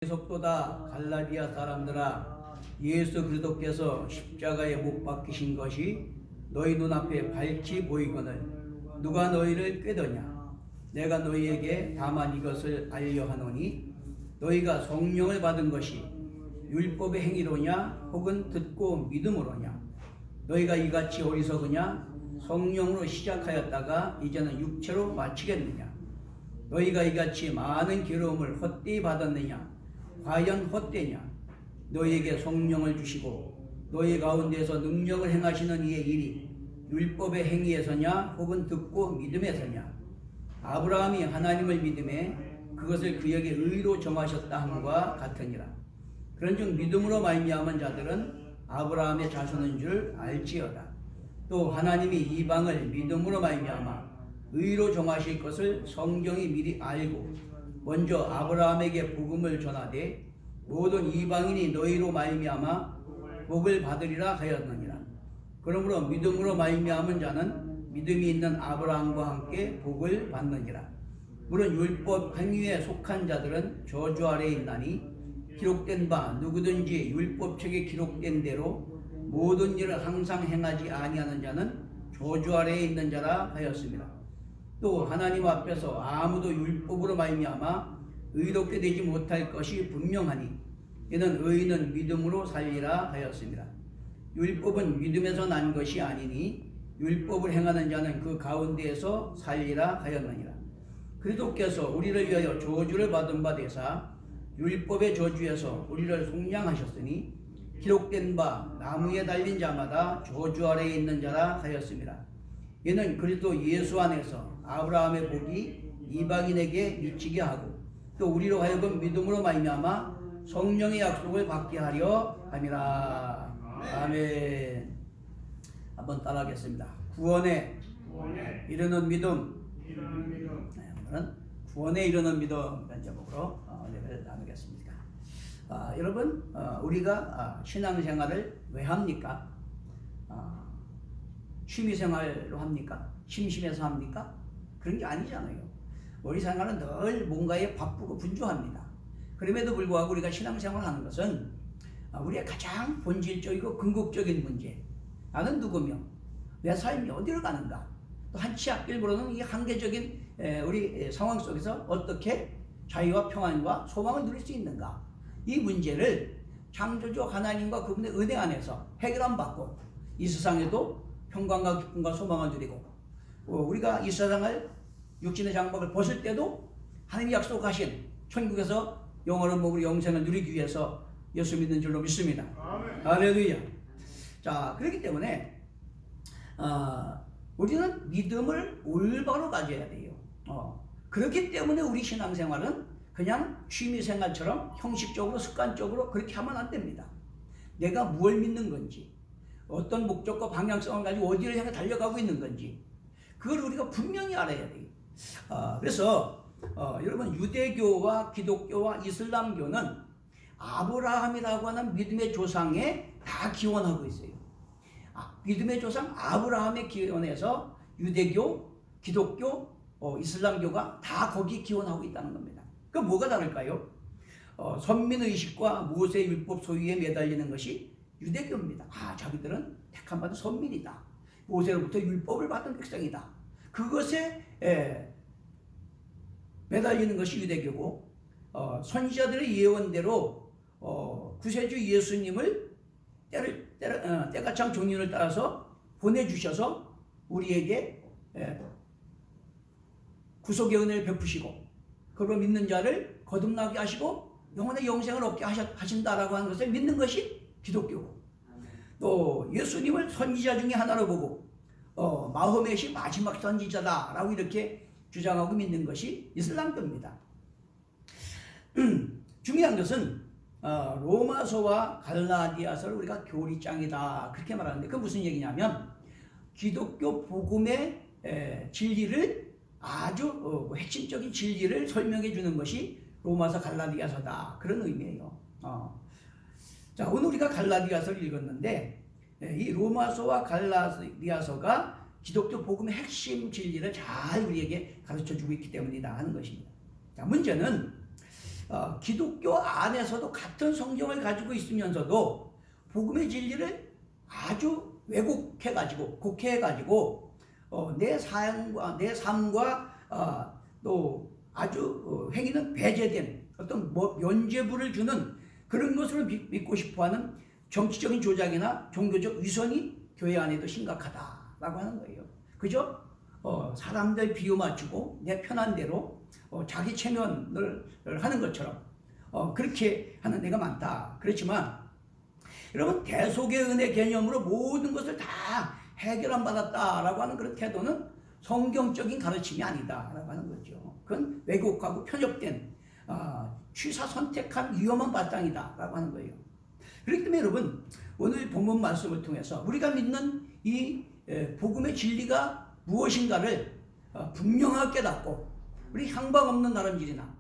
속도다 갈라디아 사람들아, 예수 그리스도께서 십자가에 못 박히신 것이 너희 눈앞에 밝히 보이거늘 누가 너희를 꾀더냐. 내가 너희에게 다만 이것을 알려 하노니 너희가 성령을 받은 것이 율법의 행위로냐 혹은 듣고 믿음으로냐. 너희가 이같이 어리석으냐. 성령으로 시작하였다가 이제는 육체로 마치겠느냐. 너희가 이같이 많은 괴로움을 헛되이 받았느냐. 과연 헛되냐. 너희에게 성령을 주시고 너희 가운데서 능력을 행하시는 이의 일이 율법의 행위에서냐 혹은 듣고 믿음에서냐. 아브라함이 하나님을 믿음에 그것을 그에게 의로 정하셨다 함과 같으니라. 그런즉 믿음으로 말미암은 자들은 아브라함의 자손인 줄 알지어다. 또 하나님이 이방을 믿음으로 말미암아 의로 정하실 것을 성경이 미리 알고 먼저 아브라함에게 복음을 전하되 모든 이방인이 너희로 말미암아 복을 받으리라 하였느니라. 그러므로 믿음으로 말미암은 자는 믿음이 있는 아브라함과 함께 복을 받느니라. 물론 율법 행위에 속한 자들은 저주 아래에 있나니 기록된 바 누구든지 율법책에 기록된 대로 모든 일을 항상 행하지 아니하는 자는 저주 아래에 있는 자라 하였습니다. 또 하나님 앞에서 아무도 율법으로 말미암아 의롭게 되지 못할 것이 분명하니 이는 의인은 믿음으로 살리라 하였습니다. 율법은 믿음에서 난 것이 아니니 율법을 행하는 자는 그 가운데에서 살리라 하였느니라. 그리스도께서 우리를 위하여 저주를 받은 바 되사 율법의 저주에서 우리를 속량하셨으니 기록된 바 나무에 달린 자마다 저주 아래에 있는 자라 하였습니다. 이는 그리스도 예수 안에서 아브라함의 복이 이방인에게 미치게 하고 또 우리로 하여금 믿음으로 말미암아 성령의 약속을 받게 하려 함이라. 아멘. 한번 따라하겠습니다. 구원에 이르는 믿음. 오늘은 구원에 이르는 믿음 제목으로 예배를 나누겠습니다. 여러분, 우리가 신앙생활을 왜 합니까? 취미생활로 합니까? 심심해서 합니까? 그런 게 아니잖아요. 우리 생활은 늘 뭔가에 바쁘고 분주합니다. 그럼에도 불구하고 우리가 신앙생활을 하는 것은 우리의 가장 본질적이고 궁극적인 문제, 나는 누구며 내 삶이 어디로 가는가, 또 한 치 앞길보로는 이 한계적인 우리 상황 속에서 어떻게 자유와 평안과 소망을 누릴 수 있는가, 이 문제를 창조주 하나님과 그분의 은혜 안에서 해결함 받고 이 세상에도 평강과 기쁨과 소망을 누리고 우리가 이 세상을 육신의 장막을 벗을 때도 하나님이 약속하신 천국에서 영원한 몸으로 영생을 누리기 위해서 예수 믿는 줄로 믿습니다. 할렐루야. 자, 그렇기 때문에 우리는 믿음을 올바로 가져야 돼요. 그렇기 때문에 우리 신앙생활은 그냥 취미생활처럼 형식적으로 습관적으로 그렇게 하면 안 됩니다. 내가 무엇을 믿는 건지, 어떤 목적과 방향성을 가지고 어디를 향해 달려가고 있는 건지, 그걸 우리가 분명히 알아야 돼요. 그래서 여러분, 유대교와 기독교와 이슬람교는 아브라함이라고 하는 믿음의 조상에 다 기원하고 있어요. 믿음의 조상 아브라함의 기원에서 유대교, 기독교, 이슬람교가 다 거기 기원하고 있다는 겁니다. 그럼 뭐가 다를까요? 선민의식과 모세율법 소유에 매달리는 것이 유대교입니다. 자기들은 택함받은 선민이다. 모세로부터 율법을 받은 백성이다. 그것에 매달리는 것이 유대교고, 선지자들의 예언대로 구세주 예수님을 때가 참 종륜을 따라서 보내주셔서 우리에게 구속의 은혜를 베푸시고 그걸 믿는 자를 거듭나게 하시고 영원의 영생을 얻게 하신다라고 하는 것을 믿는 것이 기독교고, 또 예수님을 선지자 중에 하나로 보고 마호멧이 마지막 선지자다라고 이렇게 주장하고 믿는 것이 이슬람교입니다. 중요한 것은 로마서와 갈라디아서를 우리가 교리장이다 그렇게 말하는데, 그 무슨 얘기냐면 기독교 복음의 진리를 아주 핵심적인 진리를 설명해 주는 것이 로마서 갈라디아서다 그런 의미예요. 자, 오늘 우리가 갈라디아서를 읽었는데 이 로마서와 갈라디아서가 기독교 복음의 핵심 진리를 잘 우리에게 가르쳐주고 있기 때문이다 하는 것입니다. 자, 문제는 기독교 안에서도 같은 성경을 가지고 있으면서도 복음의 진리를 아주 왜곡해가지고 곡해가지고 내 삶과 또 아주 행위는 배제된 어떤 면죄부를 주는 그런 것을 믿고 싶어하는 정치적인 조작이나 종교적 위선이 교회 안에도 심각하다라고 하는 거예요. 그죠? 사람들 비유 맞추고 내 편한 대로 자기 체면을 하는 것처럼 그렇게 하는 데가 많다. 그렇지만 여러분, 대속의 은혜 개념으로 모든 것을 다 해결안 받았다라고 하는 그런 태도는 성경적인 가르침이 아니다라고 하는 거죠. 그건 왜곡하고 편협된 취사 선택한 위험한 바탕이다라고 하는 거예요. 그렇기 때문에 여러분, 오늘 본문 말씀을 통해서 우리가 믿는 이 복음의 진리가 무엇인가를 분명하게 깨닫고 우리 향방 없는 나름질이나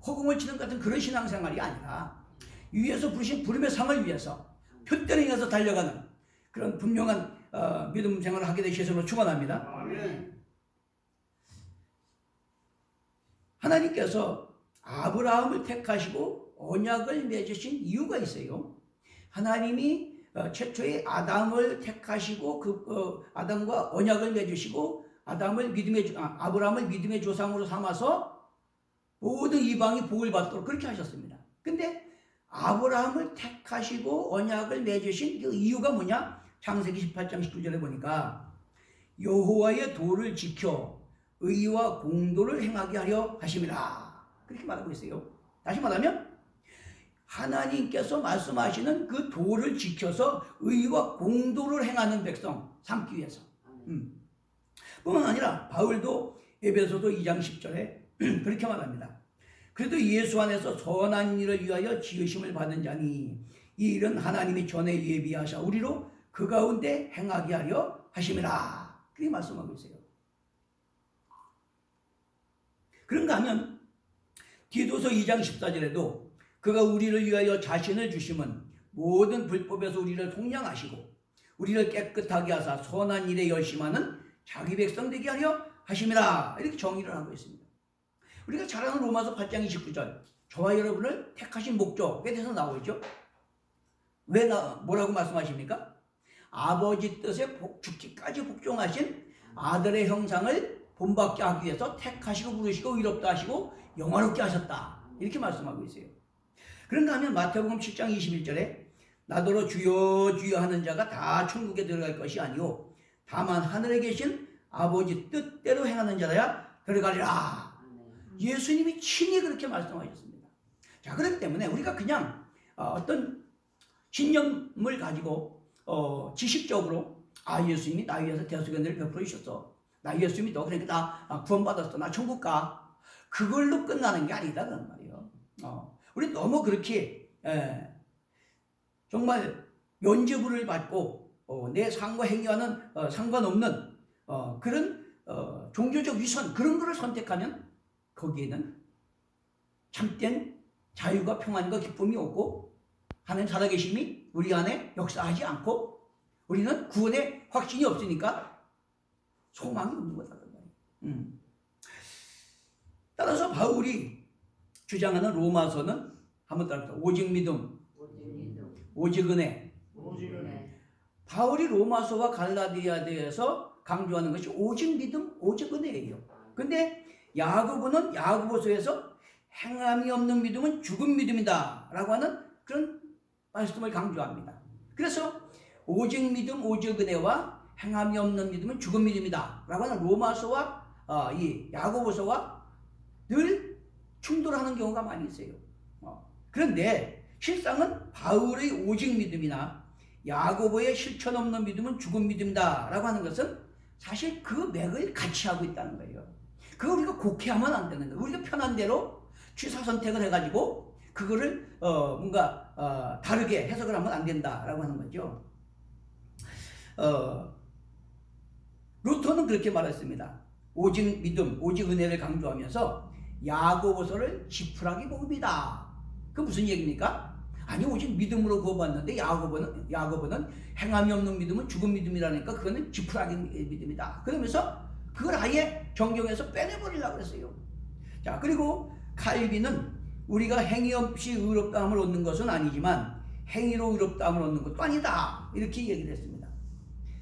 허공을 치는 같은 그런 신앙생활이 아니라 위에서 부르신 부름의 상을 위해서 표대를 향해서 달려가는 그런 분명한 믿음 생활을 하게 되시기를 축원합니다. 아멘. 하나님께서 아브라함을 택하시고 언약을 맺으신 이유가 있어요. 하나님이 최초의 아담을 택하시고 아담과 언약을 맺으시고 아브라함을 믿음의 조상으로 삼아서 모든 이방이 복을 받도록 그렇게 하셨습니다. 근데 아브라함을 택하시고 언약을 맺으신 그 이유가 뭐냐? 창세기 18장 19절에 보니까 여호와의 도를 지켜 의와 공도를 행하게 하려 하심이라, 그렇게 말하고 있어요. 다시 말하면 하나님께서 말씀하시는 그 도를 지켜서 의와 공도를 행하는 백성 삼기 위해서. 뿐만 아니라 바울도 에베소서 2장 10절에 그렇게 말합니다. 그래도 예수 안에서 선한 일을 위하여 지으심을 받은 자니 이 일은 하나님이 전에 예비하사 우리로 그 가운데 행하게 하려 하심이라, 그렇게 말씀하고 있어요. 그런가 하면 디도서 2장 14절에도 그가 우리를 위하여 자신을 주심은 모든 불법에서 우리를 속량하시고 우리를 깨끗하게 하사 선한 일에 열심하는 자기 백성 되게 하려 하심이라, 이렇게 정의를 하고 있습니다. 우리가 잘 아는 로마서 8장 29절, 저와 여러분을 택하신 목적에 대해서 나오죠. 뭐라고 말씀하십니까? 아버지 뜻에 죽기까지 복종하신 아들의 형상을 본받게 하기 위해서 택하시고 부르시고 의롭다 하시고 영화롭게 하셨다, 이렇게 말씀하고 있어요. 그런가 하면 마태복음 7장 21절에 나더러 주여 주여 하는 자가 다 천국에 들어갈 것이 아니오 다만 하늘에 계신 아버지 뜻대로 행하는 자라야 들어가리라. 예수님이 친히 그렇게 말씀하셨습니다. 자, 그렇기 때문에 우리가 그냥 어떤 신념을 가지고 지식적으로 예수님이 나 위해서 대속의 은혜를 베풀어 주셨어, 나 예수 믿어, 그러니까 나 구원받았어, 나 천국 가, 그걸로 끝나는 게 아니다 그런 말이에요. 우리 너무 그렇게 정말 면죄부를 받고 내 삶과 행위와는 상관없는 그런 종교적 위선, 그런 거를 선택하면 거기에는 참된 자유가 평안과 기쁨이 없고 하나님 살아계심이 우리 안에 역사하지 않고 우리는 구원의 확신이 없으니까 소망이 없는 거다. 따라서 바울이 주장하는 로마서는 한번 따라서 오직 믿음, 오직 은혜. 바울이 로마서와 갈라디아서에서 강조하는 것이 오직 믿음, 오직 은혜예요. 근데 야고보는 야고보서에서 행함이 없는 믿음은 죽은 믿음이다 라고 하는 그런 말씀을 강조합니다. 그래서 오직 믿음, 오직 은혜와 행함이 없는 믿음은 죽은 믿음이다 라고 하는 로마서와 이 야고보서와 늘 충돌하는 경우가 많이 있어요. 그런데 실상은 바울의 오직 믿음이나 야고보의 실천 없는 믿음은 죽은 믿음이다 라고 하는 것은 사실 그 맥을 같이 하고 있다는 거예요. 그거 우리가 곡해하면 안 되는 거예요. 우리가 편한 대로 취사 선택을 해가지고 그거를 뭔가 다르게 해석을 하면 안 된다라고 하는 거죠. 루터는 그렇게 말했습니다. 오직 믿음, 오직 은혜를 강조하면서 야고보서를 지푸라기 복음이다. 그 무슨 얘기입니까? 아니, 오직 믿음으로 구원받는데 야고보는 행함이 없는 믿음은 죽은 믿음이라니까 그거는 지푸라기 믿음이다. 그러면서 그걸 아예 정경에서 빼내버리려고 했어요. 자, 그리고 칼빈은 우리가 행위 없이 의롭다함을 얻는 것은 아니지만 행위로 의롭다함을 얻는 것도 아니다. 이렇게 얘기를 했습니다.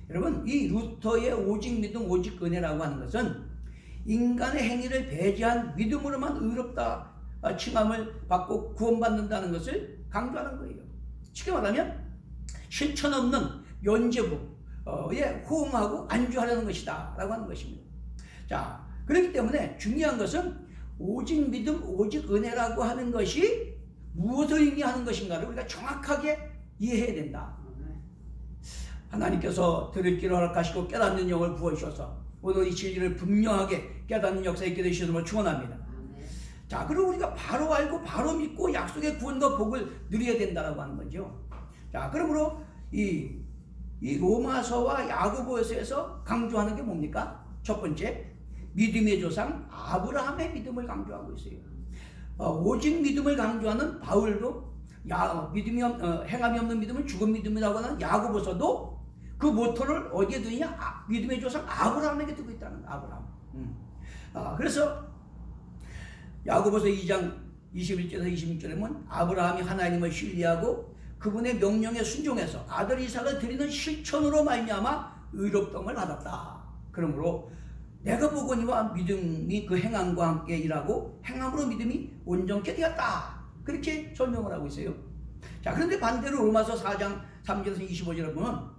여러분, 이 루터의 오직 믿음, 오직 은혜라고 하는 것은 인간의 행위를 배제한 믿음으로만 의롭다 칭함을 받고 구원받는다는 것을 강조하는 거예요. 쉽게 말하면 실천 없는 면죄부에 호응하고 안주하려는 것이다 라고 하는 것입니다. 자, 그렇기 때문에 중요한 것은 오직 믿음, 오직 은혜라고 하는 것이 무엇을 의미하는 것인가를 우리가 정확하게 이해해야 된다. 하나님께서 들을 길을 허락하시고 깨닫는 영을 부어주셔서 오늘 이 진리를 분명하게 깨닫는 역사에 있게 되시도록 축원합니다. 자, 그리고 우리가 바로 알고 바로 믿고 약속의 구원과 복을 누려야 된다라고 하는 거죠. 자, 그러므로 이 로마서와 야고보서에서 강조하는 게 뭡니까? 첫 번째, 믿음의 조상 아브라함의 믿음을 강조하고 있어요. 오직 믿음을 강조하는 바울도 행함이 없는 믿음은 죽은 믿음이라고 하는 야고보서도 그 모토를 어디에 두느냐? 믿음의 조상 아브라함에게 두고 있다는 거예요. 아브라함. 그래서 야고보서 2장 21절에서 26절에 보면 아브라함이 하나님을 신뢰하고 그분의 명령에 순종해서 아들 이삭을 드리는 실천으로 말미암아 의롭다함을 받았다. 그러므로 내가 보거니와 믿음이 그 행함과 함께 일하고 행함으로 믿음이 온전케 되었다. 그렇게 설명을 하고 있어요. 자, 그런데 반대로 로마서 4장 3절에서 25절에 보면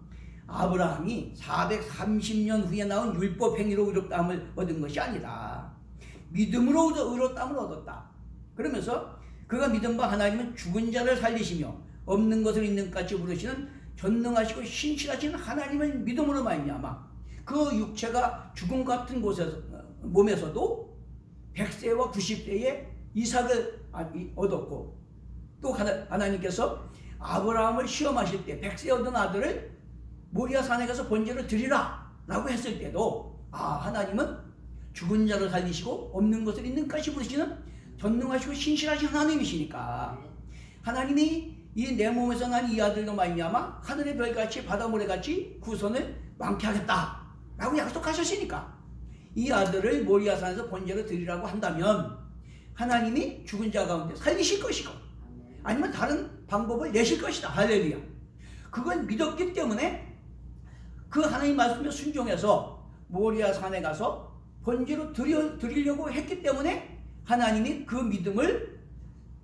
아브라함이 430년 후에 나온 율법 행위로 의롭다함을 얻은 것이 아니다. 믿음으로 의롭다함을 얻었다. 그러면서 그가 믿음과 하나님은 죽은 자를 살리시며 없는 것을 있는 것 같이 부르시는 전능하시고 신실하신 하나님을 믿음으로 말미암아 그 육체가 죽음 같은 곳에서 몸에서도 100세와 90세에 이삭을 얻었고 또 하나님께서 아브라함을 시험하실 때 100세 얻은 아들을 모리아 산에 가서 번제를 드리라 라고 했을 때도 하나님은 죽은 자를 살리시고 없는 것을 있는 것이 부르시는 전능하시고 신실하신 하나님이시니까 하나님이 이 내 몸에서 난 이 아들로 말미암아 하늘의 별같이 바다모래같이 구선을 많게 하겠다 라고 약속하셨으니까 이 아들을 모리아 산에서 번제를 드리라고 한다면 하나님이 죽은 자 가운데 살리실 것이고 아니면 다른 방법을 내실 것이다. 할렐루야. 그걸 믿었기 때문에 그 하나님 말씀에 순종해서 모리아 산에 가서 번제로 드리려고 했기 때문에 하나님이 그 믿음을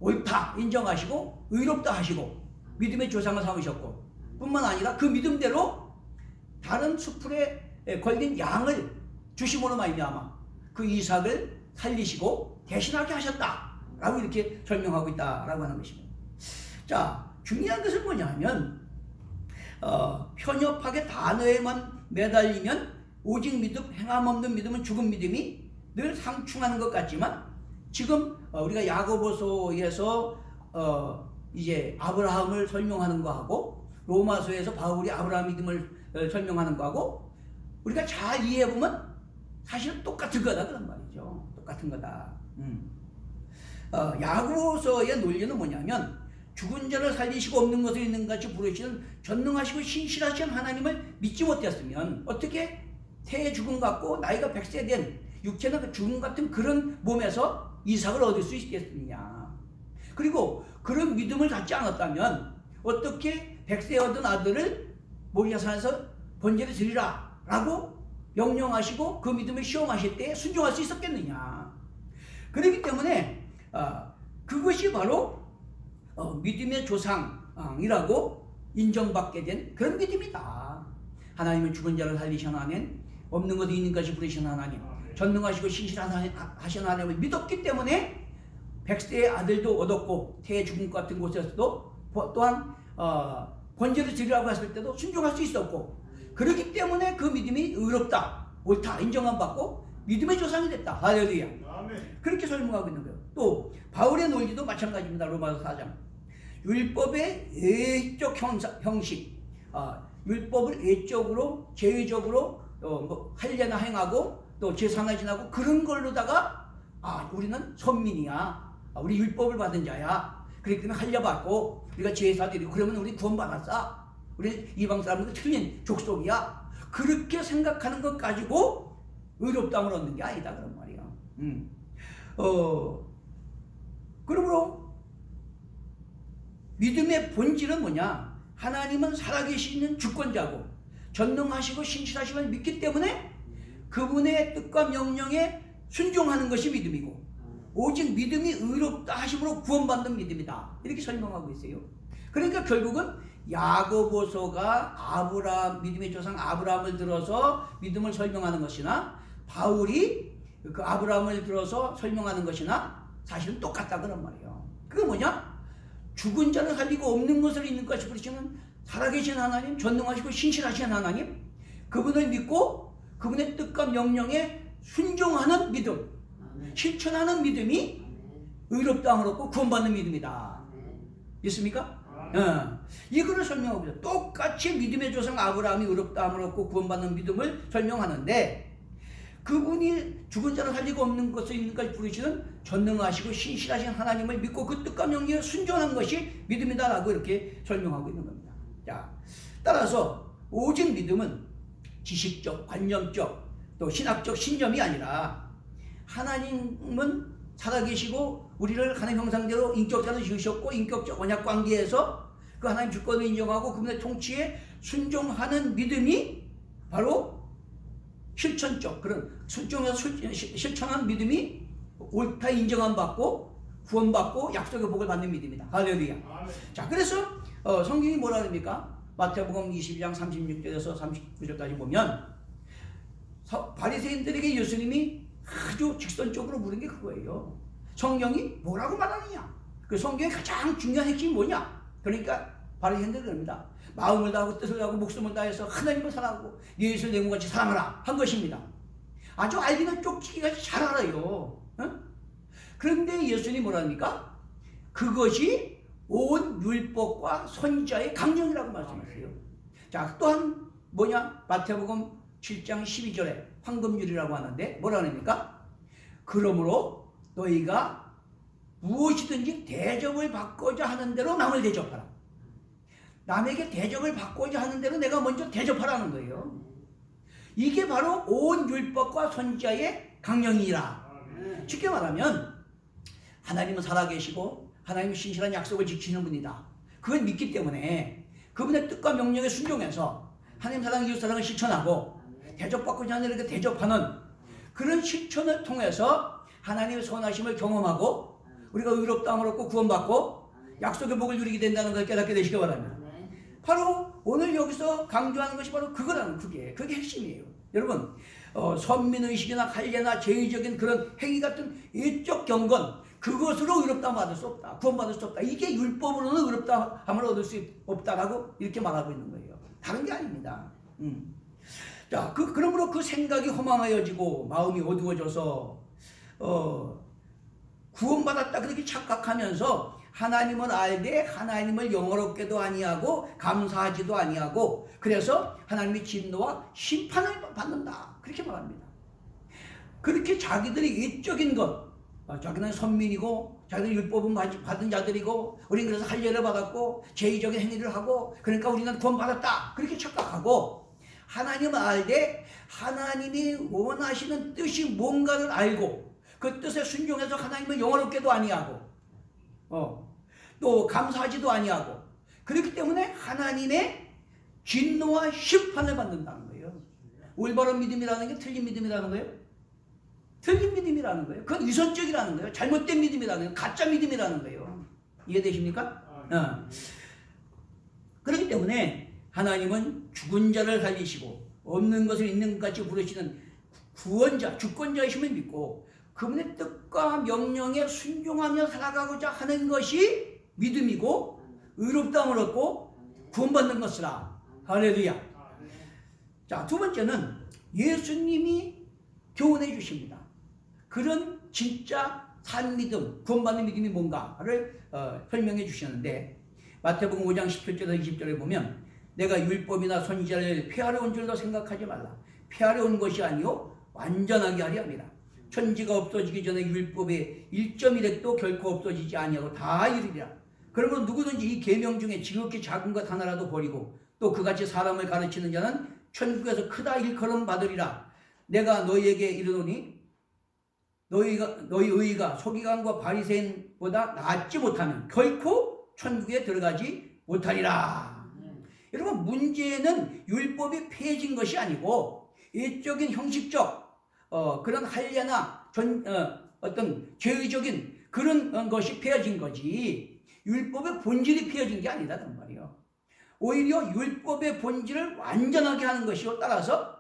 옳다 인정하시고 의롭다 하시고 믿음의 조상을 삼으셨고 뿐만 아니라 그 믿음대로 다른 수풀에 걸린 양을 주심으로 말미암아 그 이삭을 살리시고 대신하게 하셨다라고 이렇게 설명하고 있다라고 하는 것입니다. 자, 중요한 것은 뭐냐면 편협하게 단어에만 매달리면 오직 믿음, 행함 없는 믿음은 죽은 믿음이 늘 상충하는 것 같지만 지금 우리가 야고보서에서 이제 아브라함을 설명하는 거하고 로마서에서 바울이 아브라함 믿음을 설명하는 거하고 우리가 잘 이해해보면 사실은 똑같은 거다 그런 말이죠. 똑같은 거다. 야고보서의 논리는 뭐냐면 죽은 자를 살리시고 없는 것을 있는 것 같이 부르시는 전능하시고 신실하신 하나님을 믿지 못했으면 어떻게 태의 죽음 같고 나이가 100세 된 육체는 죽음 같은 그런 몸에서 이삭을 얻을 수 있겠느냐. 그리고 그런 믿음을 갖지 않았다면 어떻게 100세 얻은 아들을 모리아산에서 번제를 드리라 라고 명령하시고 그 믿음을 시험하실 때 순종할 수 있었겠느냐. 그렇기 때문에 그것이 바로 믿음의 조상이라고 인정받게 된 그런 믿음이다. 하나님은 죽은 자를 살리신 하나님, 없는 것이 있는 것이 부르신 하나님, 전능하시고 신실하신 하나님을 믿었기 때문에 100세의 아들도 얻었고 태의 죽음 같은 곳에서도 또한 번제를 드리라고 했을 때도 순종할 수 있었고 그렇기 때문에 그 믿음이 의롭다, 옳다 인정함 받고 믿음의 조상이 됐다. 할렐루야. 그렇게 설명하고 있는 거예요. 또 바울의 논리도 마찬가지입니다. 로마서 4장. 율법의 예적 형식, 율법을 예적으로 제의적으로 할례나 행하고 또 제사나 지나고 그런 걸로다가 우리는 선민이야, 우리 율법을 받은 자야, 그렇기 때문에 할례 받고 우리가 제사 드리고 그러면 우리 구원받았어, 우리 이방 사람들은 틀린 족속이야, 그렇게 생각하는 것 가지고 의롭다함을 얻는 게 아니다 그런 말이야. 그러므로 믿음의 본질은 뭐냐? 하나님은 살아계시는 주권자고 전능하시고 신실하심을 믿기 때문에 그분의 뜻과 명령에 순종하는 것이 믿음이고 오직 믿음이 의롭다 하심으로 구원받는 믿음이다. 이렇게 설명하고 있어요. 그러니까 결국은 야고보서가 아브라함, 믿음의 조상 아브라함을 들어서 믿음을 설명하는 것이나 바울이 그 아브라함을 들어서 설명하는 것이나 사실은 똑같다 그런 말이에요. 그게 뭐냐? 죽은 자를 살리고 없는 것을 있는 것이 부르시는 살아계신 하나님, 전능하시고 신실하신 하나님, 그분을 믿고 그분의 뜻과 명령에 순종하는 믿음, 실천하는 믿음이 의롭다함을 얻고 구원받는 믿음이다. 있습니까? 이거를 설명하고 있어요. 똑같이 믿음의 조상 아브라함이 의롭다함을 얻고 구원받는 믿음을 설명하는데 그분이 죽은 자를 살리고 없는 것을 있는 것이 부르시는 전능하시고 신실하신 하나님을 믿고 그 뜻과 명령에 순종하는 것이 믿음이다라고 이렇게 설명하고 있는 겁니다. 자, 따라서 오직 믿음은 지식적, 관념적, 또 신학적 신념이 아니라 하나님은 살아계시고 우리를 하나님 형상대로 인격자로 지으셨고 인격적 언약관계에서 그 하나님 주권을 인정하고 그분의 통치에 순종하는 믿음이 바로 실천적 그런 순종해서 실천하는 믿음이 옳다 인정함 받고 구원받고 약속의 복을 받는 믿음이다. 할렐루야. 자, 그래서 성경이 뭐라 그럽니까? 마태복음 22장 36절에서 39절까지 보면 바리새인들에게 예수님이 아주 직선적으로 물은 게 그거예요. 성경이 뭐라고 말하느냐? 그 성경의 가장 중요한 핵심이 뭐냐? 그러니까 바리새인들이 그럽니다. 마음을 다하고 뜻을 다하고 목숨을 다해서 하나님을 사랑하고 네 이웃을 내 몸같이 사랑하라 한 것입니다. 아주 알기는 쪽지기같이 잘 알아요. 그런데 예수님이 뭐랍니까? 그것이 온 율법과 선지자의 강령이라고 말씀하세요. 자, 또한 뭐냐? 마태복음 7장 12절에 황금률이라고 하는데 뭐라 합니까? 그러므로 너희가 무엇이든지 대접을 받고자 하는 대로 남을 대접하라. 남에게 대접을 받고자 하는 대로 내가 먼저 대접하라는 거예요. 이게 바로 온 율법과 선지자의 강령이라. 쉽게 말하면 하나님은 살아계시고 하나님은 신실한 약속을 지키는 분이다. 그걸 믿기 때문에 그분의 뜻과 명령에 순종해서 하나님 사랑, 이웃 사랑을 실천하고 대접받고자 하는 이렇게 대접하는 그런 실천을 통해서 하나님의 선하심을 경험하고 우리가 의롭다함을 얻고 구원받고 약속의 복을 누리게 된다는 걸 깨닫게 되시기 바랍니다. 바로 오늘 여기서 강조하는 것이 바로 그거라는 그게 핵심이에요. 여러분 선민의식이나 할례나 제의적인 그런 행위 같은 일적 경건 그것으로 의롭다함을 받을 수 없다. 구원받을 수 없다. 이게 율법으로는 의롭다함을 얻을 수 없다라고 이렇게 말하고 있는 거예요. 다른 게 아닙니다. 자, 그러므로 그 생각이 허망하여지고 마음이 어두워져서 구원받았다 그렇게 착각하면서 하나님을 알되 하나님을 영어롭게도 아니하고 감사하지도 아니하고 그래서 하나님의 진노와 심판을 받는다 그렇게 말합니다. 그렇게 자기들이 일적인 것 자기는 선민이고 자기는 율법은 받은 자들이고 우리는 그래서 할례를 받았고 제의적인 행위를 하고 그러니까 우리는 구원받았다 그렇게 착각하고 하나님을 알되 하나님이 원하시는 뜻이 뭔가를 알고 그 뜻에 순종해서 하나님을 영어롭게도 아니하고 또 감사하지도 아니하고 그렇기 때문에 하나님의 진노와 심판을 받는다는 거예요. 올바른 믿음이라는 게 틀린 믿음이라는 거예요. 틀린 믿음이라는 거예요. 그건 위선적이라는 거예요. 잘못된 믿음이라는 거예요. 가짜 믿음이라는 거예요. 이해되십니까? 그렇기 때문에 하나님은 죽은 자를 살리시고 없는 것을 있는 것 같이 부르시는 구원자, 주권자이심을 믿고 그분의 뜻과 명령에 순종하며 살아가고자 하는 것이 믿음이고 의롭다함을 얻고 구원받는 것이라. 할렐루야. 자, 두 번째는 예수님이 교훈해 주십니다. 그런 진짜 산 믿음, 구원받는 믿음이 뭔가를 설명해 주시는데 마태복음 5장 17절에서 20절에 보면 내가 율법이나 선지자를 폐하려 온 줄로 생각하지 말라. 폐하려 온 것이 아니요 완전하게 하려 함이라. 천지가 없어지기 전에 율법의 1.1획도 결코 없어지지 아니하고 다 이르리라. 그러므로 누구든지 이 계명 중에 지극히 작은 것 하나라도 버리고 또 그같이 사람을 가르치는 자는 천국에서 크다 일컬음 받으리라. 내가 너희에게 이르노니 너희 의의가 서기관과 바리새인 보다 낫지 못하면 결코 천국에 들어가지 못하리라. 여러분, 문제는 율법이 폐해진 것이 아니고 일적인 형식적 그런 할례나 어떤 죄의적인 그런 것이 폐해진 거지 율법의 본질이 폐해진 게 아니다는 말이에요. 오히려 율법의 본질을 완전하게 하는 것이요, 따라서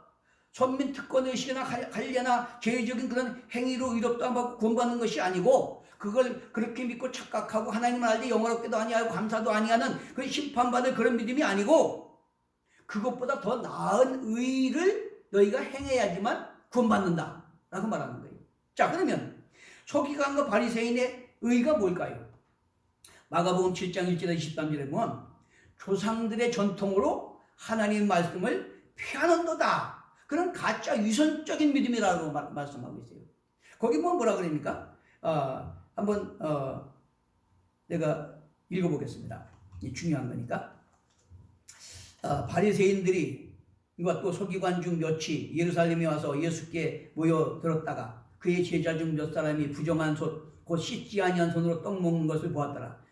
선민 특권의식이나 할례나 죄의적인 그런 행위로 의롭도 안 받고 구원받는 것이 아니고 그걸 그렇게 믿고 착각하고 하나님을 알되 영화롭게도 아니하고 감사도 아니하는 그 심판받을 그런 믿음이 아니고 그것보다 더 나은 의를 너희가 행해야지만 구원받는다 라고 말하는 거예요. 자, 그러면 서기관과 바리새인의 의가 뭘까요? 마가복음 7장 1절에서 13절에 보면 조상들의 전통으로 하나님 말씀을 피하는도다. 그런 가짜 위선적인 믿음이라고 말씀하고 있어요. 거기 보면 뭐라 그럽니까? 한번 내가 읽어보겠습니다. 중요한 거니까. 바리새인들이 이와 또 서기관 중 몇이 예루살렘에 와서 예수께 모여들었다가 그의 제자 중 몇 사람이 부정한 곧 씻지 아니한 손으로 떡 먹는 것을 보았더라.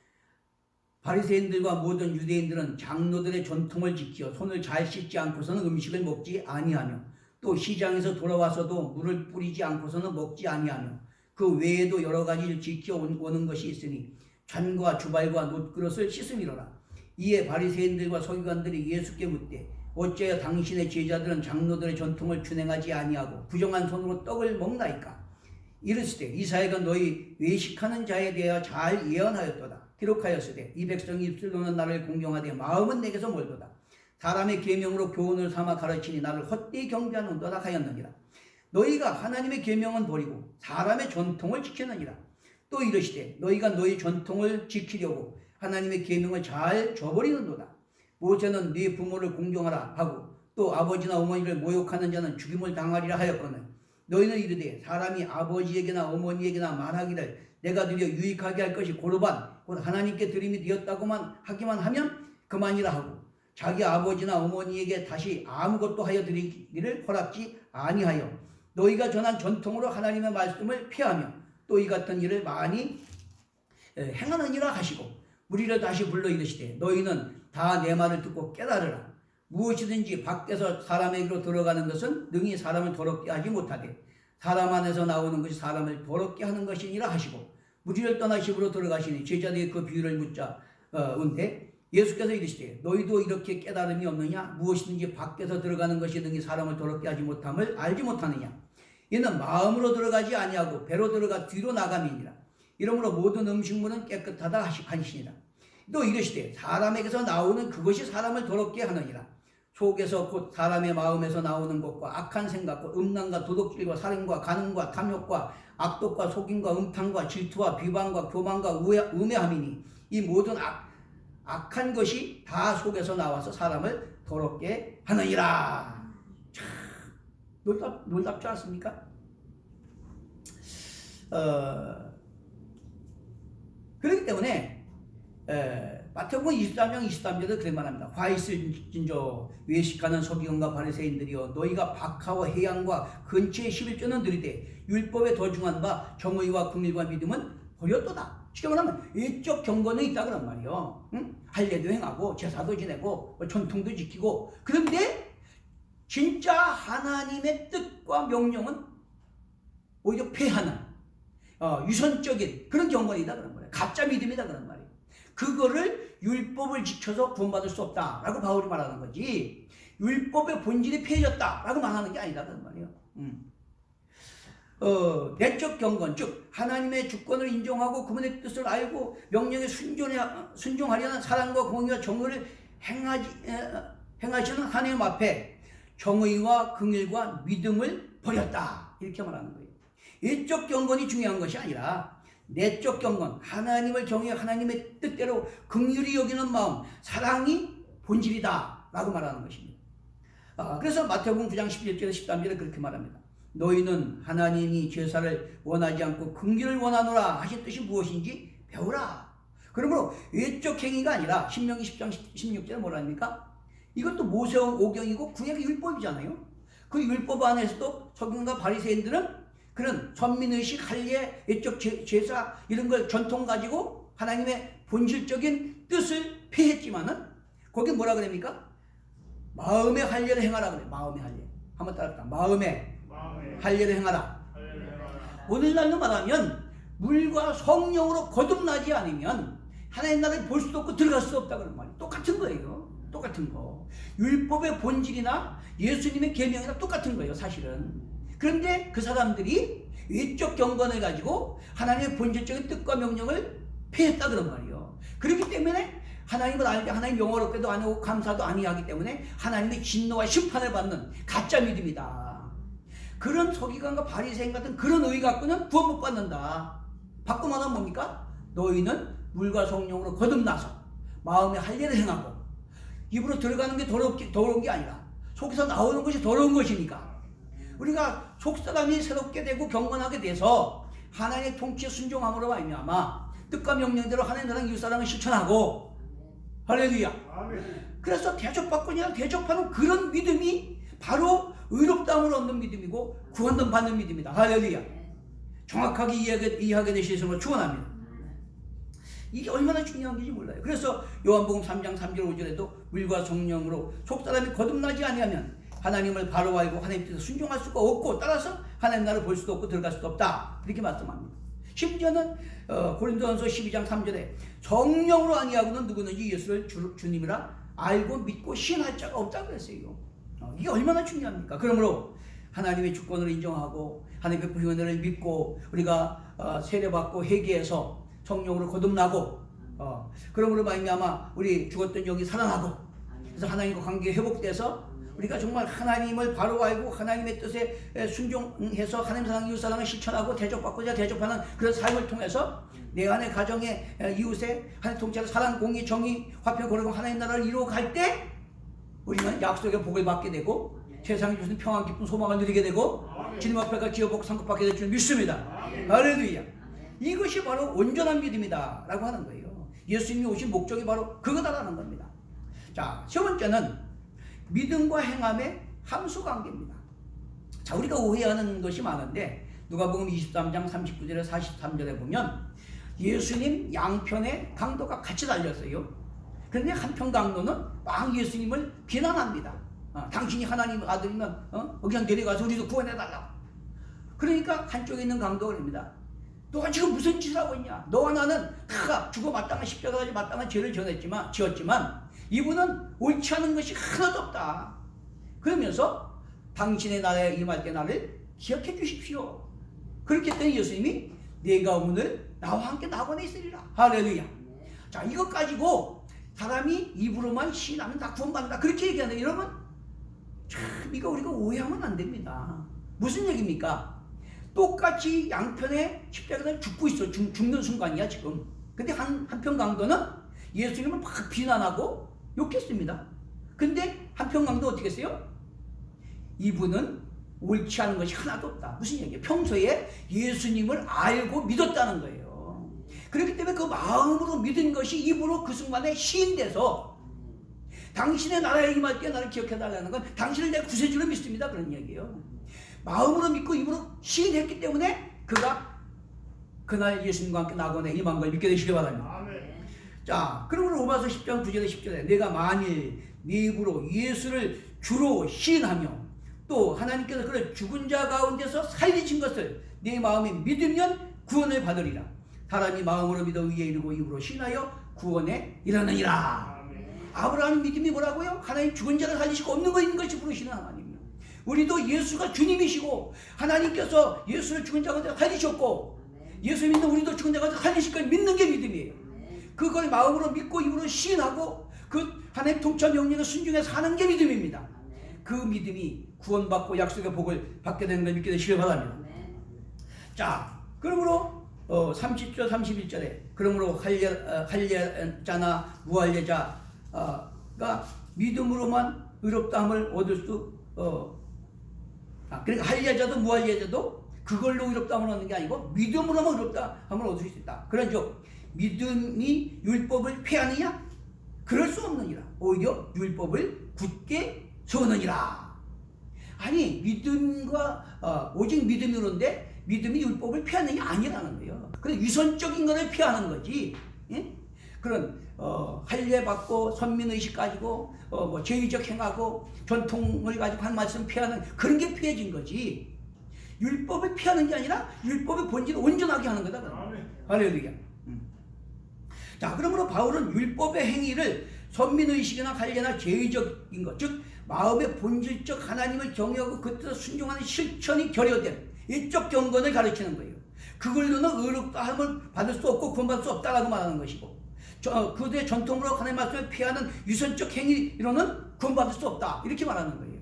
바리새인들과 모든 유대인들은 장로들의 전통을 지켜 손을 잘 씻지 않고서는 음식을 먹지 아니하며 또 시장에서 돌아와서도 물을 뿌리지 않고서는 먹지 아니하며 그 외에도 여러 가지를 지켜오는 것이 있으니 잔과 주발과 놋그릇을 씻음이로라. 이에 바리새인들과 서기관들이 예수께 묻되 어찌하여 당신의 제자들은 장로들의 전통을 준행하지 아니하고 부정한 손으로 떡을 먹나이까? 이르시되 이사야가 너희 외식하는 자에 대하여 잘 예언하였도다. 기록하였으되 이 백성이 입술로는 나를 공경하되 마음은 내게서 멀도다. 사람의 계명으로 교훈을 삼아 가르치니 나를 헛되이 경배하는도다 하였느니라. 너희가 하나님의 계명은 버리고 사람의 전통을 지켰느니라. 또 이르시되 너희가 너희 전통을 지키려고 하나님의 계명을 잘 저버리는도다. 모세는 네 부모를 공경하라 하고 또 아버지나 어머니를 모욕하는 자는 죽임을 당하리라 하였거늘 너희는 이르되 사람이 아버지에게나 어머니에게나 말하기를 내가 드려 유익하게 할 것이 고르반 곧 하나님께 드림이 되었다고만 하기만 하면 그만이라 하고 자기 아버지나 어머니에게 다시 아무것도 하여 드리기를 허락지 아니하여 너희가 전한 전통으로 하나님의 말씀을 피하며 또 이 같은 일을 많이 행하느니라 하시고 우리를 다시 불러 이르시되 너희는 다 내 말을 듣고 깨달으라. 무엇이든지 밖에서 사람에게로 들어가는 것은 능히 사람을 더럽게 하지 못하되 사람 안에서 나오는 것이 사람을 더럽게 하는 것이니라 하시고 무리를 떠나 집으로 들어가시니 제자들이 그 비유를 묻자 은데 예수께서 이르시되 너희도 이렇게 깨달음이 없느냐? 무엇이든지 밖에서 들어가는 것이 능히 사람을 더럽게 하지 못함을 알지 못하느냐? 이는 마음으로 들어가지 아니하고 배로 들어가 뒤로 나감이니라. 이러므로 모든 음식물은 깨끗하다 하시니라. 또 이르시되 사람에게서 나오는 그것이 사람을 더럽게 하느니라. 속에서 곧 사람의 마음에서 나오는 것과 악한 생각과 음란과 도둑질과 살인과 간음과 탐욕과 악독과 속임과 음탕과 질투와 비방과 교만과 우매함이니 이 모든 악한 것이 다 속에서 나와서 사람을 더럽게 하느니라. 참 놀랍지 않습니까? 그렇기 때문에 마태복음 23장 23절에 그렇게 말합니다. 화 있을진저 외식하는 서기관과 바리새인들이여 너희가 박하와 해양과 근처의 11조는 들이되 율법에 더 중한 바 정의와 긍휼과 믿음은 버렸도다. 쉽게 말하면 일적 경건은 있다 그런 말이요. 응? 할례도 행하고 제사도 지내고 전통도 지키고 그런데 진짜 하나님의 뜻과 명령은 오히려 폐하는 유선적인 그런 경건이다 그런 말이에요. 가짜 믿음이다 그런 말이에요. 그거를 율법을 지켜서 구원받을 수 없다라고 바울이 말하는 거지 율법의 본질이 폐해졌다라고 말하는 게 아니다 그런 말이에요. 내적 경건 즉 하나님의 주권을 인정하고 그분의 뜻을 알고 명령에 순종하려는 사랑과 공의와 정의를 행하시는 하나님 앞에 정의와 긍휼과 믿음을 버렸다 이렇게 말하는 거예요. 일적 경건이 중요한 것이 아니라 내적 경건, 하나님을 정의 하나님의 뜻대로 긍휼히 여기는 마음, 사랑이 본질이다 라고 말하는 것입니다. 그래서 마태복음 9장 11절에서 13절에 그렇게 말합니다. 너희는 하나님이 제사를 원하지 않고 긍휼을 원하노라 하신 뜻이 무엇인지 배우라. 그러므로 외적 행위가 아니라 신명기 10장 16절에 뭐라 합니까? 이것도 모세오경이고 구약의 율법이잖아요. 그 율법 안에서도 서기관과 바리새인들은 그런 선민의식, 할례, 외적 제사 이런 걸 전통 가지고 하나님의 본질적인 뜻을 폐했지만은 거기 뭐라 그럽니까? 마음의 할례를 행하라 그래. 마음의 할례. 한번 따라합시다. 마음의 할례를 행하라. 오늘날로 말하면 물과 성령으로 거듭나지 않으면 하나님 나라를 볼 수도 없고 들어갈 수 없다 그런 말이에요. 똑같은 거예요. 똑같은 거. 율법의 본질이나 예수님의 계명이나 똑같은 거예요, 사실은. 그런데 그 사람들이 외적 경건을 가지고 하나님의 본질적인 뜻과 명령을 폐했다 그런 말이에요. 그렇기 때문에 하나님을 알게 하나님 영어롭게도 안 하고 감사도 아니하기 때문에 하나님의 진노와 심판을 받는 가짜 믿음이다. 그런 서기관과 바리새인 같은 그런 의의 갖고는 구원 못 받는다. 바꿔 말하면 뭡니까? 너희는 물과 성령으로 거듭나서 마음의 할례를 행하고 입으로 들어가는 게 더러운 게 아니라 속에서 나오는 것이 더러운 것이니까 우리가 속사람이 새롭게 되고 경건하게 돼서 하나님의 통치에 순종함으로 말미암아 뜻과 명령대로 하나님 나라의 이웃사랑을 실천하고 할렐루야. 그래서 대접받고냐 대접하는 그런 믿음이 바로 의롭다함을 얻는 믿음이고 구원을 받는 믿음이다. 할렐루야. 정확하게 이해하게 되시는 축원합니다. 이게 얼마나 중요한 건지 몰라요. 그래서 요한복음 3장 3절 5절에도 물과 성령으로 속사람이 거듭나지 아니하면 하나님을 바로 알고 하나님 뜻에 순종할 수가 없고 따라서 하나님 나라를 볼 수도 없고 들어갈 수도 없다. 이렇게 말씀합니다. 심지어는 고린도전서 12장 3절에 성령으로 아니하고는 누구든지 예수를 주님이라 알고 믿고 신할 자가 없다고 그랬어요. 이게 얼마나 중요합니까? 그러므로 하나님의 주권을 인정하고 하나님의 부흥을 믿고 우리가 세례받고 회개해서 성령으로 거듭나고 그러므로 말미암아 우리 죽었던 영이 살아나고 그래서 하나님과 관계 회복돼서 우리가 정말 하나님을 바로 알고 하나님의 뜻에 순종해서 하나님 사랑 이웃 사랑을 실천하고 대접받고자 대접하는 그런 삶을 통해서 내 안의 가정의 이웃의 하나님 통치하는 사랑, 공의, 정의, 화평, 거룩한 하나님 나라를 이루어갈 때 우리는 약속의 복을 받게 되고 세상에 주신 평안, 기쁨, 소망을 누리게 되고 주님 앞에 가 지어복 상급받게 될 줄 믿습니다. 할렐루야. 이것이 바로 온전한 믿음이다 라고 하는 거예요. 예수님이 오신 목적이 바로 그거다라는 겁니다. 자, 세 번째는 믿음과 행함의 함수관계입니다. 자, 우리가 오해하는 것이 많은데 누가복음 23장 39절에 43절에 보면 예수님 양편의 강도가 같이 달렸어요. 그런데 한편 강도는 막 예수님을 비난합니다. 당신이 하나님 아들이면 그냥 내려가서 우리도 구원해달라고. 그러니까 한쪽에 있는 강도가 그럽니다. 너가 지금 무슨 짓을 하고 있냐? 너와 나는 다 죽어 마땅한 십자가까지 마땅한 죄를 지었지만 이분은 옳지 않은 것이 하나도 없다. 그러면서 당신의 나라에 임할 때 나를 기억해 주십시오. 그렇기 때문에 예수님이 내가 오늘 나와 함께 낙원에 있으리라. 할렐루야. 자, 이것 가지고 사람이 입으로만 시인하면 다 구원받는다 그렇게 얘기하는데 여러분 참 이거 우리가 오해하면 안 됩니다. 무슨 얘기입니까? 똑같이 양편에 십자가에 죽고 있어. 죽는 순간이야 지금. 근데 한편 강도는 예수님을 막 비난하고 욕했습니다. 근데 한편 강도 어떻게 했어요? 이분은 옳지 않은 것이 하나도 없다. 무슨 얘기예요? 평소에 예수님을 알고 믿었다는 거예요. 그렇기 때문에 그 마음으로 믿은 것이 입으로 그 순간에 시인돼서 당신의 나라에 임할 때 나를 기억해달라는 건 당신을 내 구세주로 믿습니다. 그런 얘기예요. 마음으로 믿고 입으로 시인했기 때문에 그가 그날 예수님과 함께 낙원에 임한 걸 믿게 되시기 바랍니다. 아멘. 자, 그러므로 로마서 10장 9절에 10절에 내가 만일 네 입으로 예수를 주로 시인하며 또 하나님께서 그를 죽은 자 가운데서 살리신 것을 네 마음에 믿으면 구원을 받으리라. 사람이 마음으로 믿어 의에 이르고 입으로 시인하여 구원에 이르느니라. 아브라함의 믿음이 뭐라고요? 하나님 죽은 자를 살리시고 없는 거 있는 것이 부르시는 하나님이요. 우리도 예수가 주님이시고 하나님께서 예수를 죽은 자 가운데 살리셨고 예수 믿는 우리도 죽은 자 가운데 살리실 걸 믿는 게 믿음이에요. 그걸 마음으로 믿고 입으로 시인하고 그 하나님 통치 명령에 순종해서 사는 게 믿음입니다. 그 믿음이 구원받고 약속의 복을 받게 되는 걸 믿게 되시길 바랍니다. 자, 그러므로 30절 31절에 그러므로 할례자나 무할례자가 믿음으로만 의롭다함을 얻을 수 그러니까 할례자도 무할례자도 그걸로 의롭다함을 얻는 게 아니고 믿음으로만 의롭다함을 얻을 수 있다. 그런즉 믿음이 율법을 폐하느냐? 그럴 수 없느니라. 오히려 율법을 굳게 세우느니라. 아니 믿음과 오직 믿음으로인데 믿음이 율법을 피하는 게 아니라는 거예요. 그래서 유선적인 것을 피하는 거지. 예? 그런 할례 받고 선민의식 가지고 뭐 죄의적 행하고 전통을 가지고 한 말씀 피하는 그런 게 피해진 거지. 율법을 피하는 게 아니라 율법의 본질을 온전하게 하는 거다. 할렐루야. 자, 그러므로 바울은 율법의 행위를 선민의식이나 할례나 죄의적인 것, 즉 마음의 본질적 하나님을 경외하고 그 뜻에 순종하는 실천이 결여된 일적 경건을 가르치는 거예요. 그걸로는 의롭다함을 받을 수 없고 구원받을 수 없다라고 말하는 것이고, 그들의 전통으로 하나님의 말씀을 피하는 유선적 행위로는 구원받을 수 없다, 이렇게 말하는 거예요.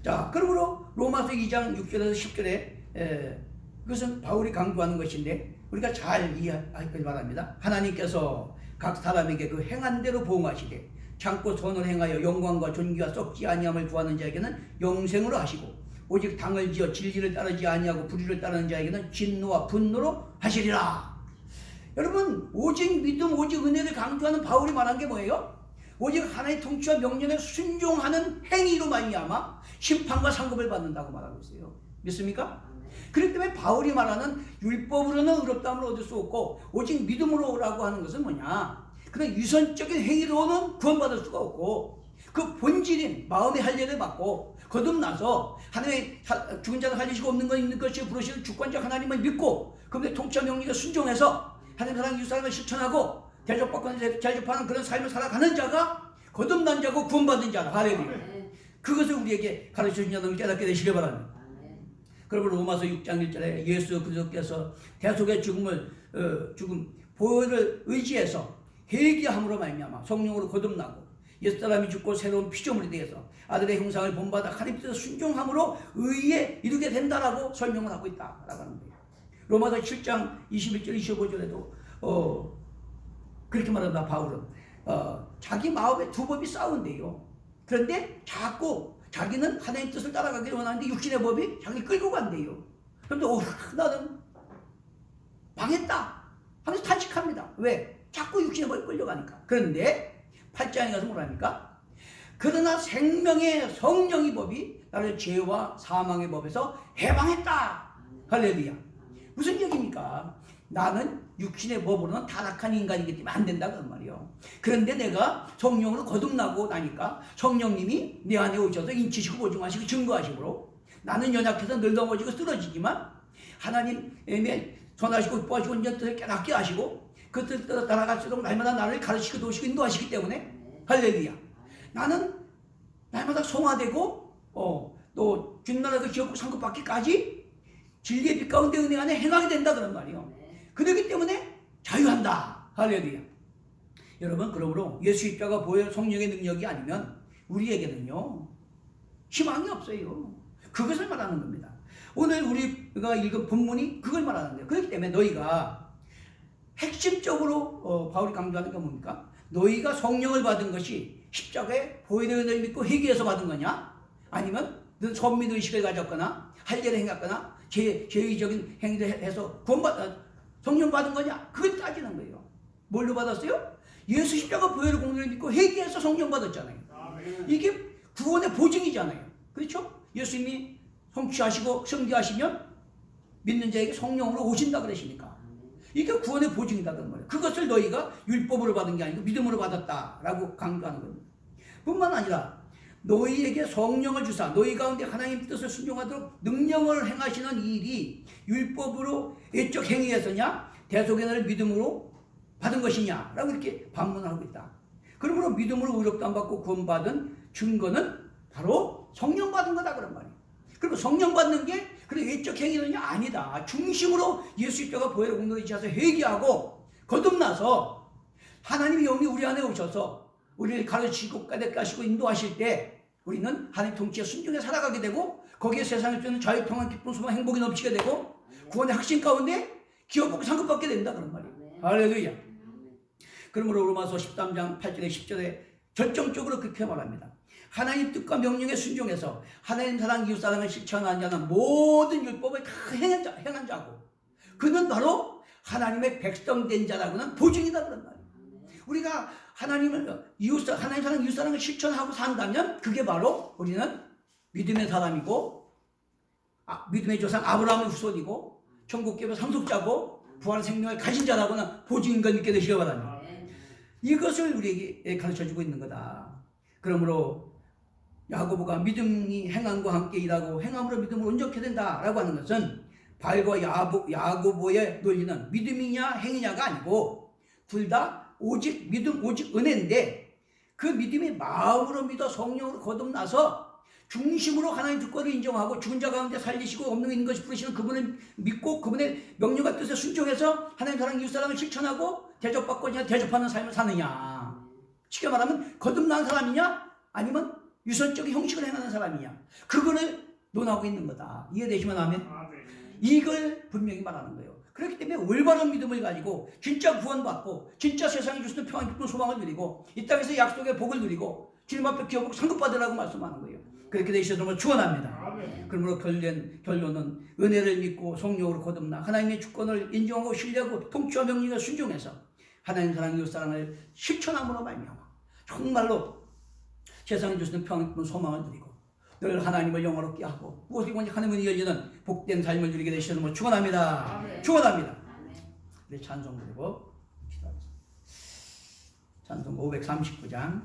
자, 그러므로 로마서 2장 6절에서 10절에 그것은 바울이 강조하는 것인데 우리가 잘 이해하길 바랍니다. 하나님께서 각 사람에게 그 행한 대로 보응하시되 참고 선을 행하여 영광과 존귀와 썩지 아니함을 구하는 자에게는 영생으로 하시고 오직 당을 지어 진리를 따르지 아니하고 불의를 따르는 자에게는 진노와 분노로 하시리라. 여러분, 오직 믿음, 오직 은혜를 강조하는 바울이 말한 게 뭐예요? 오직 하나님의 통치와 명령에 순종하는 행위로 말미암아 심판과 상급을 받는다고 말하고 있어요. 믿습니까? 그렇기 때문에 바울이 말하는 율법으로는 의롭다함을 얻을 수 없고 오직 믿음으로라고 하는 것은 뭐냐? 그냥 유선적인 행위로는 구원받을 수가 없고 그 본질인 마음의 할례를 받고 거듭나서 하나님의 죽은 자를 살리시고 없는 것 있는 것이 부르시는 주권자 하나님을 믿고 그분의 통치와 명령에 순종해서 하나님 사랑 이웃사랑을 실천하고 대접받고 대접하는 그런 삶을 살아가는 자가 거듭난 자고 구원받은 자라. 할렐루야. 그것을 우리에게 가르쳐 주냐는 깨닫게 되시길 바랍니다. 그러므로 로마서 6장 1절에 예수 그리스도께서 대속의 죽음 보혈을 의지해서 회개함으로 말미암아 성령으로 거듭나고 옛사람이 죽고 새로운 피조물이 되어서 아들의 형상을 본받아 하나님 뜻에 순종함으로 의에 이르게 된다라고 설명을 하고 있다라고 하는 거예요. 로마서 7장 21절 25절에도 그렇게 말한다. 바울은 자기 마음에 두 법이 싸운대요. 그런데 자꾸 자기는 하나님 뜻을 따라가기를 원하는데 육신의 법이 자기 끌고 간대요. 그런데 나는 망했다 하면서 탄식합니다. 왜? 자꾸 육신의 법이 끌려가니까. 그런데 8장에 가서 뭐랍니까? 그러나 생명의 성령의 법이 나를 죄와 사망의 법에서 해방했다. 할렐루야. 무슨 얘기입니까? 나는 육신의 법으로는 타락한 인간이기 때문에 안 된다 그런 말이에요. 그런데 내가 성령으로 거듭나고 나니까 성령님이 내 안에 오셔서 인치시고 보증하시고 증거하시므로 나는 연약해서 늘 넘어지고 쓰러지지만 하나님의 선하시고 기뻐하시고 이제 뜻을 깨닫게 하시고 그 뜻대로 따라갈수록 날마다 나를 가르치고 도우시고 인도하시기 때문에 할렐루야. 나는 날마다 성화되고 또 주님나라 그 지역국 상급받기까지 진리의 빛 가운데 은혜 안에 행하게 된다 그런 말이에요. 그렇기 때문에 자유한다. 할렐루야. 여러분, 그러므로 예수 십자가 보혈 성령의 능력이 아니면 우리에게는요 희망이 없어요. 그것을 말하는 겁니다. 오늘 우리가 읽은 본문이 그걸 말하는 거예요. 그렇기 때문에 너희가 핵심적으로 바울이 강조하는 게 뭡니까? 너희가 성령을 받은 것이 십자가의 보혈의 은혜를 믿고 회개해서 받은 거냐? 아니면 너 선민의식을 가졌거나 할례를 행했거나 죄의적인 행위를 해서 성령 받은 거냐? 그걸 따지는 거예요. 뭘로 받았어요? 예수 십자가 보혈의 공로를 믿고 회개해서 성령 받았잖아요. 이게 구원의 보증이잖아요. 그렇죠? 예수님이 성취하시고 성취하시면 믿는 자에게 성령으로 오신다 그러시니까 이게 구원의 보증이다 그런 말이에요. 그것을 너희가 율법으로 받은 게 아니고 믿음으로 받았다라고 강조하는 겁니다. 뿐만 아니라 너희에게 성령을 주사 너희 가운데 하나님 뜻을 순종하도록 능력을 행하시는 일이 율법으로 애적 행위에서냐 대속의 믿음으로 받은 것이냐 라고 이렇게 반문을 하고 있다. 그러므로 믿음으로 의롭다함 받고 구원받은 증거는 바로 성령 받은 거다 그런 말이에요. 그리고 성령 받는 게 그래 외적 행위는 아니다. 중심으로 예수 십자가 보혈의 공로를 지어서 회개하고 거듭나서 하나님의 영이 우리 안에 오셔서 우리를 가르치고 깨닫게 하시고 인도하실 때 우리는 하나님 통치에 순종해 살아가게 되고 거기에 세상에 주는 자유, 평안, 기쁨, 소망, 행복이 넘치게 되고 구원의 확신 가운데 기업복을 상급받게 된다 그런 말이에요. 할렐루야. 그러므로 로마서 13장 8절에 10절에 결정적으로 그렇게 말합니다. 하나님 뜻과 명령에 순종해서 하나님 사랑, 이웃 사랑을 실천하는 자는 모든 율법을 다 행한 자고 그는 바로 하나님의 백성된 자라고는 보증이다 그런 말이에요. 우리가 하나님 사랑, 이웃 사랑을 실천하고 산다면 그게 바로 우리는 믿음의 사람이고 믿음의 조상 아브라함의 후손이고 천국계의 상속자고 부활의 생명을 가진 자라고는 보증인 걸 믿게 되시기 바랍니다. 이것을 우리에게 가르쳐주고 있는 거다. 그러므로 야고보가 믿음이 행함과 함께 일하고 행함으로 믿음을 온전케 된다라고 하는 것은 바울과 야고보의 논리는 믿음이냐 행위냐가 아니고 둘 다 오직 믿음 오직 은혜인데 그 믿음이 마음으로 믿어 성령으로 거듭나서 중심으로 하나님 주권을 인정하고 죽은 자 가운데 살리시고 없는 있는 것이 부르시는 그분을 믿고 그분의 명령과 뜻에 순종해서 하나님 사랑 이웃 사랑을 실천하고 대접받고 그냥 대접하는 삶을 사느냐. 쉽게 말하면 거듭난 사람이냐 아니면 유선적인 형식을 행하는 사람이냐. 그거를 논하고 있는 거다. 이해되시면 아멘? 이걸 분명히 말하는 거예요. 그렇기 때문에 올바른 믿음을 가지고 진짜 구원받고 진짜 세상에 주시는 평안 기쁨 소망을 누리고 이 땅에서 약속의 복을 누리고 주님 앞에 기업하고 상급받으라고 말씀하는 거예요. 그렇게 되시도록 축원합니다. 그러므로 결론은 은혜를 믿고 성령으로 거듭나 하나님의 주권을 인정하고 신뢰하고 통치와 명령에 순종해서 하나님 사랑 이웃 사랑을 실천함으로 말미암아 정말로 세상에 주시는 평안 기쁨 소망을 누리고 늘 하나님을 영화롭게 하고 무엇이고 하나님을 열리는 복된 삶을 누리게 되시도록 축원합니다. 축원합니다. 네, 찬송 부르고 기도하겠습니다. 찬송 539장